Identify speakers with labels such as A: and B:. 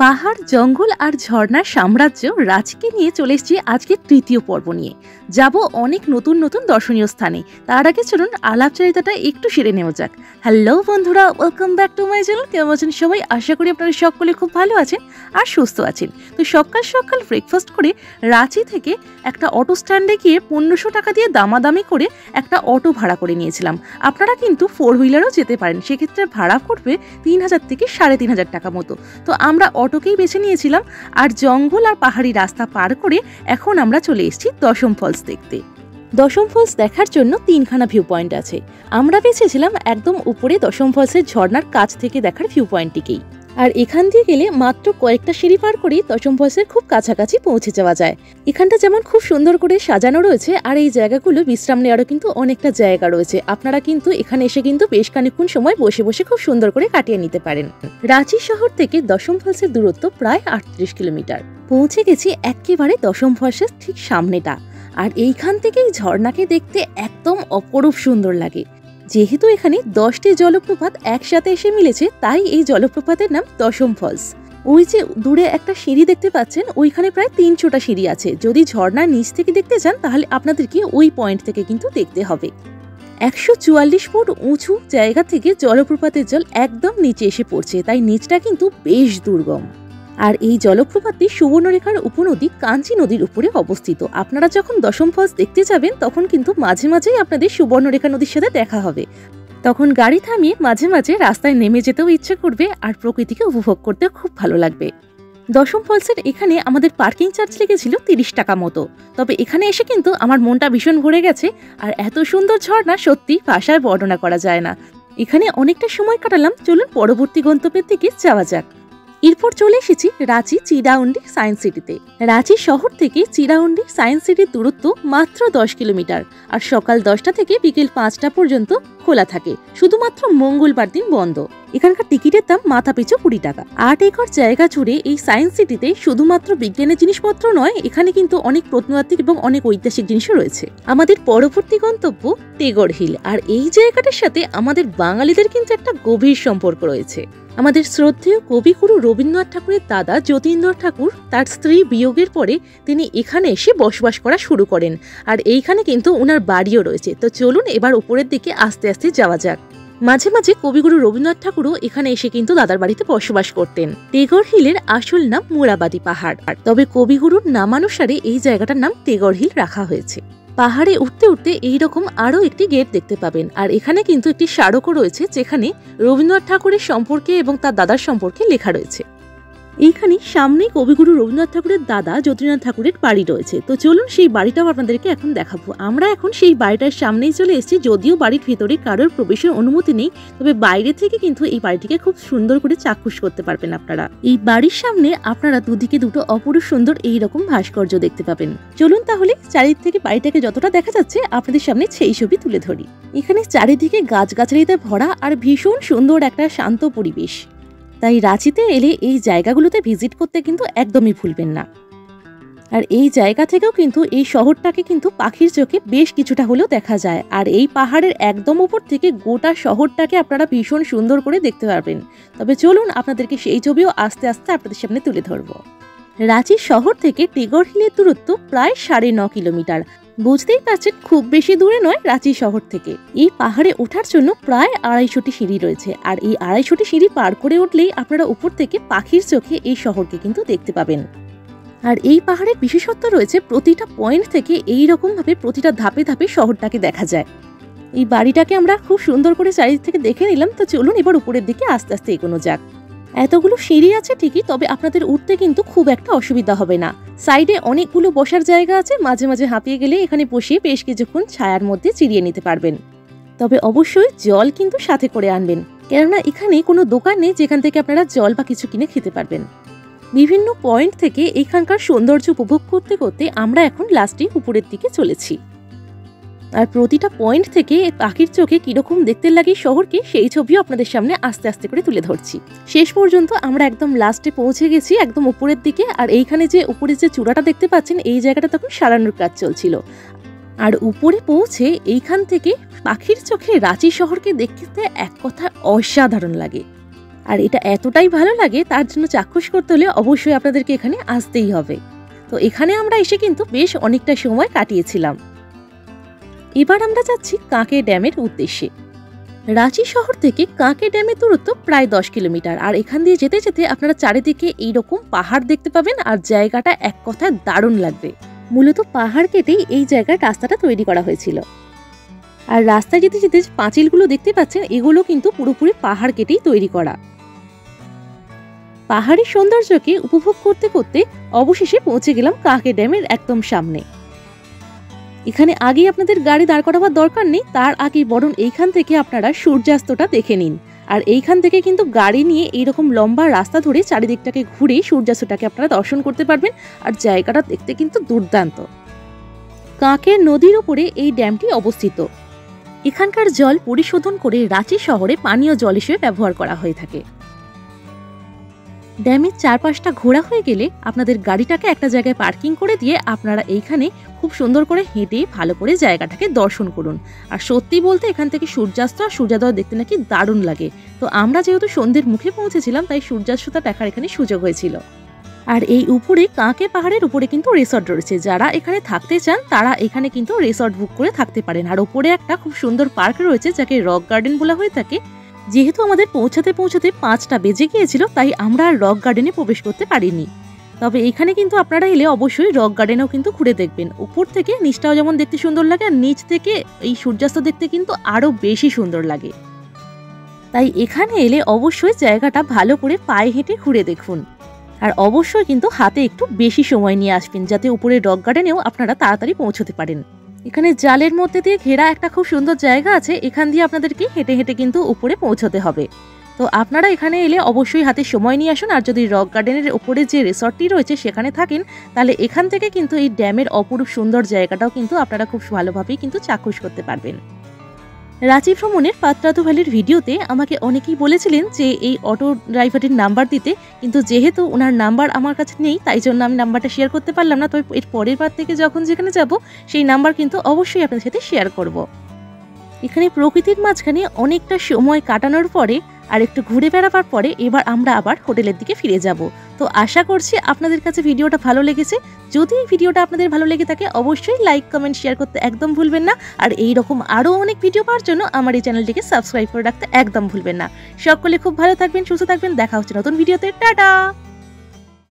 A: পাহাড়, জঙ্গল আর ঝর্ণার সাম্রাজ্য রাঁচিকে নিয়ে চলে এসেছি আজকে তৃতীয় পর্ব নিয়ে। যাব অনেক নতুন নতুন দর্শনীয় স্থানে। তার আগে চলুন আলাপচারিতাটা একটু সেরে নেওয়া যাক। হ্যালো বন্ধুরা, welcome back to my channel. কেমন আছেন সবাই? আশা করি আপনারা সকলে খুব ভালো আছেন আর সুস্থ আছেন। তো সকাল সকাল ব্রেকফাস্ট করে রাঁচি থেকে একটা অটো স্ট্যান্ডে গিয়ে 1500 টাকা দিয়ে দামাদামি করে একটা অটো ভাড়া করে নিয়েছিলাম। আপনারা কিন্তু 4 হুইলারও যেতে পারেন, সেক্ষেত্রে ভাড়া পড়বে 3000 থেকে 3500 টাকা মতো। তো আমরা অটোকেই বেছে নিয়েছিলাম আর জঙ্গল আর পাহাড়ি রাস্তা পার করে এখন আমরা চলে এসেছি দশম ফলস দেখতে। দশম ফলস দেখার জন্য 3খানা ভিউ পয়েন্ট আছে। আমরা বেছেছিলাম একদম উপরে দশম ফলসের ঝর্ণার কাছ থেকে দেখার ভিউ পয়েন্টটিকেই। আর এখান দিয়ে গেলে মাত্র কয়েকটা সিঁড়ি পার করেই দশম ফলসের খুব কাছাকাছি পৌঁছে যাওয়া যায়। এখানটা যেমন খুব সুন্দর করে সাজানো রয়েছে, আর এই জায়গাগুলো বিশ্রাম নেওয়ারও কিন্তু অনেকটা জায়গা রয়েছে। আপনারা কিন্তু এখানে এসে কিন্তু বেশ খানিকক্ষণ সময় বসে বসে খুব সুন্দর করে কাটিয়ে নিতে পারেন। রাঁচি শহর থেকে দশম ফলসের দূরত্ব প্রায় 38 কিলোমিটার। পৌঁছে গেছি একেবারে দশম ফলসের ঠিক সামনেটা। আর এইখান থেকেই ঝর্ণাকে দেখতে একদম অপরূপ সুন্দর লাগে। যেহেতু এখানে 10টি জলপ্রপাত একসাথে এসে মিলেছে, তাই এই জলপ্রপাতের নাম দশম ফলস। ওই যে দূরে একটা সিঁড়ি দেখতে পাচ্ছেন, ওইখানে প্রায় 300টা সিঁড়ি আছে। যদি ঝর্ণার নিচ থেকে দেখতে চান তাহলে আপনাদেরকে ওই পয়েন্ট থেকে কিন্তু দেখতে হবে। 144 ফুট উঁচু জায়গা থেকে জলপ্রপাতের জল একদম নিচে এসে পড়ছে, তাই নিচটা কিন্তু বেশ দুর্গম। আর এই জলপ্রপাতটি সুবর্ণরেখার উপনদী কাঞ্চি নদীর উপরে অবস্থিত। আপনারা যখন দশম ফলস দেখতে যাবেন তখন কিন্তু মাঝে মাঝেই আপনাদের সুবর্ণরেখা নদীর সাথে দেখা হবে। তখন গাড়ি থামিয়ে মাঝে মাঝে রাস্তায় নেমে যেতেও ইচ্ছে করবে আর প্রকৃতিকে উপভোগ করতে খুব ভালো লাগবে। দশম ফলসের এখানে আমাদের পার্কিং চার্জ লেগেছিল 30 টাকা মতো। তবে এখানে এসে কিন্তু আমার মনটা ভীষণ ভরে গেছে। আর এত সুন্দর ঝর্ণা সত্যি ভাষায় বর্ণনা করা যায় না। এখানে অনেকটা সময় কাটালাম। চলুন পরবর্তী গন্তব্যের দিকে যাওয়া যাক। এরপর চলে এসেছি রাঁচি চিরাউন্ডি সায়েন্স সিটিতে। রাঁচি শহর থেকে চিরাউন্ডি সায়েন্স সিটির দূরত্ব মাত্র 10 কিলোমিটার। আর সকাল 10টা থেকে বিকেল 5টা পর্যন্ত খোলা থাকে, শুধুমাত্র মঙ্গলবার দিন বন্ধ। এখানকার টিকিটের দাম মাথা পিছু 20 টাকা। 8 একর জায়গা জুড়ে এই সায়েন্স সিটিতে শুধুমাত্র বিজ্ঞানের জিনিসপত্র নয়, এখানে কিন্তু অনেক প্রত্নতাত্ত্বিক এবং অনেক ঐতিহাসিক জিনিসও রয়েছে। আমাদের পরবর্তী গন্তব্য টেগর হিল। আর এই জায়গাটার সাথে আমাদের বাঙালিদের কিন্তু একটা গভীর সম্পর্ক রয়েছে। আমাদের শ্রদ্ধেয় কবিগুরু রবীন্দ্রনাথ ঠাকুরের দাদা যতীন্দ্র ঠাকুর তার স্ত্রী বিয়োগের পরে তিনি এখানে এসে বসবাস করা শুরু করেন। আর এইখানে কিন্তু ওনার বাড়িও রয়েছে। তো চলুন এবার উপরের দিকে আস্তে আস্তে যাওয়া যাক। মাঝে মাঝে কবিগুরু রবীন্দ্রনাথ ঠাকুরও এখানে এসে কিন্তু দাদার বাড়িতে বসবাস করতেন। টেগর হিলের আসল নাম মোরাবাদি পাহাড়, তবে কবিগুরুর নামানুসারে এই জায়গাটার নাম টেগর হিল রাখা হয়েছে। পাহাড়ে উঠতে উঠতে এইরকম আরও একটি গেট দেখতে পাবেন। আর এখানে কিন্তু একটি স্মারকও রয়েছে, যেখানে রবীন্দ্রনাথ ঠাকুরের সম্পর্কে এবং তার দাদার সম্পর্কে লেখা রয়েছে। এইখানে সামনেই কবিগুরু রবীন্দ্রনাথ ঠাকুরের দাদা যতীন্দ্রনাথ ঠাকুরের বাড়ি রয়েছে। তো চলুন সেই বাড়িটাও আপনাদেরকে এখন দেখাবো। আমরা এখন সেই বাড়িটার সামনেই চলে এসেছি। যদিও বাড়ির ভেতরে কারোর প্রবেশের অনুমতি নেই, তবে বাইরে থেকে কিন্তু এই বাড়িটিকে খুব সুন্দর করে চাক্ষুষ করতে পারবেন আপনারা। এই বাড়ির সামনে আপনারা দুদিকে দুটো অপরূপ সুন্দর এইরকম ভাস্কর্য দেখতে পাবেন। চলুন তাহলে চারিদিক থেকে বাড়িটাকে যতটা দেখা যাচ্ছে আপনাদের সামনে সেই ছবি তুলে ধরি। এখানে চারিদিকে গাছগাছালিতে ভরা আর ভীষণ সুন্দর একটা শান্ত পরিবেশ। তাই রাঁচিতে এলে এই জায়গাগুলোতে ভিজিট করতে কিন্তু একদমই ভুলবেন না। আর এই জায়গা থেকেও কিন্তু এই শহরটাকে কিন্তু পাখির চোখে বেশ কিছুটা হলেও দেখা যায়। আর এই পাহাড়ের একদম উপর থেকে গোটা শহরটাকে আপনারা ভীষণ সুন্দর করে দেখতে পারবেন। তবে চলুন আপনাদেরকে সেই ছবিও আস্তে আস্তে আপনাদের সামনে তুলে ধরবো। রাঁচি শহর থেকে টেগর হিলের দূরত্ব প্রায় 9.5 কিলোমিটার। বুঝতেই পারছেন খুব বেশি দূরে নয় রাঁচি শহর থেকে। এই পাহাড়ে ওঠার জন্য প্রায় 250টি সিঁড়ি রয়েছে। আর এই 250টি সিঁড়ি পার করে উঠলেই আপনারা উপর থেকে পাখির চোখে এই শহরকে কিন্তু দেখতে পাবেন। আর এই পাহাড়ের বিশেষত্ব রয়েছে, প্রতিটা পয়েন্ট থেকে এই রকম ভাবে প্রতিটা ধাপে ধাপে শহরটাকে দেখা যায়। এই বাড়িটাকে আমরা খুব সুন্দর করে চারিদিক থেকে দেখে নিলাম। তো চলুন এবার উপরের দিকে আস্তে আস্তে এগোনো যাক। এতগুলো সিঁড়ি আছে ঠিকই, তবে আপনাদের উঠতে কিন্তু খুব একটা অসুবিধা হবে না। সাইডে অনেকগুলো বসার জায়গা আছে। মাঝে মাঝে হাঁপিয়ে গেলে এখানে বসে বেশ কিছুক্ষণ ছায়ার মধ্যে চিরিয়ে নিতে পারবেন। তবে অবশ্যই জল কিন্তু সাথে করে আনবেন, কেননা এখানে কোনো দোকান নেই যেখান থেকে আপনারা জল বা কিছু কিনে খেতে পারবেন। বিভিন্ন পয়েন্ট থেকে এখানকার সৌন্দর্য উপভোগ করতে করতে আমরা এখন লাস্টে উপরের দিকে চলেছি। আর প্রতিটা পয়েন্ট থেকে পাখির চোখে কিরকম দেখতে লাগে শহরকে, সেই ছবিও আপনাদের সামনে আস্তে আস্তে করে তুলে ধরছি। শেষ পর্যন্ত আমরা একদম লাস্টে পৌঁছে গেছি, একদম উপরের দিকে। আর এইখানে যে উপরে যে চূড়াটা দেখতে পাচ্ছেন, এই জায়গাটা তখন সারানোর কাজ চলছিল। আর উপরে পৌঁছে এইখান থেকে পাখির চোখে রাঁচি শহরকে দেখতে এক কথা অসাধারণ লাগে। আর এটা এতটাই ভালো লাগে তার জন্য চাক্ষুষ করতে হলে অবশ্যই আপনাদেরকে এখানে আসতেই হবে। তো এখানে আমরা এসে কিন্তু বেশ অনেকটা সময় কাটিয়েছিলাম। এবার আমরা যাচ্ছি কাঁকে ড্যামের উদ্দেশ্যে। রাঁচি শহর থেকে কাঁকে ড্যামের দূরত্ব প্রায় 10 কিলোমিটার। আর এখান দিয়ে যেতে যেতে আপনারা চারিদিকে এইরকম পাহাড় দেখতে পাবেন আর জায়গাটা এক কথায় দারুণ লাগবে। মূলত পাহাড় কেটেই এই জায়গার রাস্তাটা তৈরি করা হয়েছিল। আর রাস্তায় যেতে যেতে পাঁচিলগুলো দেখতে পাচ্ছেন এগুলো কিন্তু পুরোপুরি পাহাড় কেটেই তৈরি করা। পাহাড়ের সৌন্দর্যকে উপভোগ করতে করতে অবশেষে পৌঁছে গেলাম কাঁকে ড্যামের একদম সামনে। এখানে আগে আপনাদের গাড়ি দাঁড় করাবার দরকার নেই, তার আগে বরং এইখান থেকে আপনারা সূর্যাস্তটা দেখে নিন। আর এইখান থেকে কিন্তু গাড়ি নিয়ে এইরকম লম্বা রাস্তা ধরে চারিদিকটাকে ঘুরে সূর্যাস্তটাকে আপনারা দর্শন করতে পারবেন। আর জায়গাটা দেখতে কিন্তু দুর্দান্ত। কাঁকের নদীর উপরে এই ড্যামটি অবস্থিত। এখানকার জল পরিশোধন করে রাঁচি শহরে পানীয় জল হিসেবে ব্যবহার করা হয়ে থাকে। ড্যামের চারপাশটা ঘোরা হয়ে গেলে আপনাদের গাড়িটাকে একটা জায়গায় পার্কিং করে দিয়ে আপনারা এইখানে খুব সুন্দর করে হেঁটে ভালো করে জায়গাটাকে দর্শন করুন। আর সত্যি বলতে এখান থেকে সূর্যাস্ত আর সূর্যোদয় দেখতে নাকি দারুণ লাগে। তো আমরা যেহেতু সন্ধ্যের মুখে পৌঁছেছিলাম তাই সূর্যাস্তটা দেখার এখানে সুযোগ হয়েছিল। আর এই উপরে কাঁকে পাহাড়ের উপরে কিন্তু রিসর্ট রয়েছে। যারা এখানে থাকতে চান তারা এখানে কিন্তু রিসর্ট বুক করে থাকতে পারেন। আর ওপরে একটা খুব সুন্দর পার্ক রয়েছে যাকে রক গার্ডেন বলা হয়ে থাকে। যেহেতু আমাদের পৌঁছাতে 5টা বেজে গিয়েছিল তাই আমরা আর রক গার্ডেনে প্রবেশ করতে পারিনি। তবে এখানে কিন্তু আপনারা এলে অবশ্যই রক গার্ডেনেও কিন্তু ঘুরে দেখবেন। উপর থেকে নিচটাও যেমন দেখতে সুন্দর লাগে আর নিচ থেকে এই সূর্যাস্ত দেখতে কিন্তু আরো বেশি সুন্দর লাগে। তাই এখানে এলে অবশ্যই জায়গাটা ভালো করে পায়ে হেঁটে ঘুরে দেখুন। আর অবশ্যই কিন্তু হাতে একটু বেশি সময় নিয়ে আসবেন যাতে উপরে রক গার্ডেনেও আপনারা তাড়াতাড়ি পৌঁছতে পারেন। এখানে জালের মধ্যে দিয়ে ঘেরা একটা খুব সুন্দর জায়গা আছে, এখান দিয়ে আপনাদেরকে হেঁটে হেঁটে কিন্তু উপরে পৌঁছতে হবে। তো আপনারা এখানে এলে অবশ্যই হাতে সময় নিয়ে আসুন। আর যদি রক গার্ডেনের উপরে যে রিসর্টটি রয়েছে সেখানে থাকেন তাহলে এখান থেকে কিন্তু এই ড্যামের অপরূপ সুন্দর জায়গাটাও কিন্তু আপনারা খুব ভালোভাবেই কিন্তু চাক্ষুষ করতে পারবেন। রাঁচি ভ্রমণের পাত্রাতু ভ্যালির ভিডিওতে আমাকে অনেকেই বলেছিলেন যে এই অটো ড্রাইভারের নাম্বার দিতে, কিন্তু যেহেতু ওনার নাম্বার আমার কাছে নেই তাই জন্য আমি নাম্বারটা শেয়ার করতে পারলাম না। তবে এর পরের বার থেকে যখন যেখানে যাব সেই নাম্বার কিন্তু অবশ্যই আপনাদের সাথে শেয়ার করব। এখানে প্রকৃতির মাঝখানে অনেকটা সময় কাটানোর পরে আর একটু ঘুরে বেড়াবার পরে এবার আমরা আবার হোটেলের দিকে ফিরে যাব। তো আশা করছি আপনাদের কাছে ভিডিওটা ভালো লেগেছে। যদি এই ভিডিওটা আপনাদের ভালো লেগে থাকে অবশ্যই লাইক কমেন্ট শেয়ার করতে একদম ভুলবেন না। আর এই রকম আরও অনেক ভিডিও পাওয়ার জন্য আমার এই চ্যানেলটিকে সাবস্ক্রাইব করে রাখতে একদম ভুলবেন না। সকলে খুব ভালো থাকবেন, সুস্থ থাকবেন। দেখা হচ্ছে নতুন ভিডিওতে। টাটা।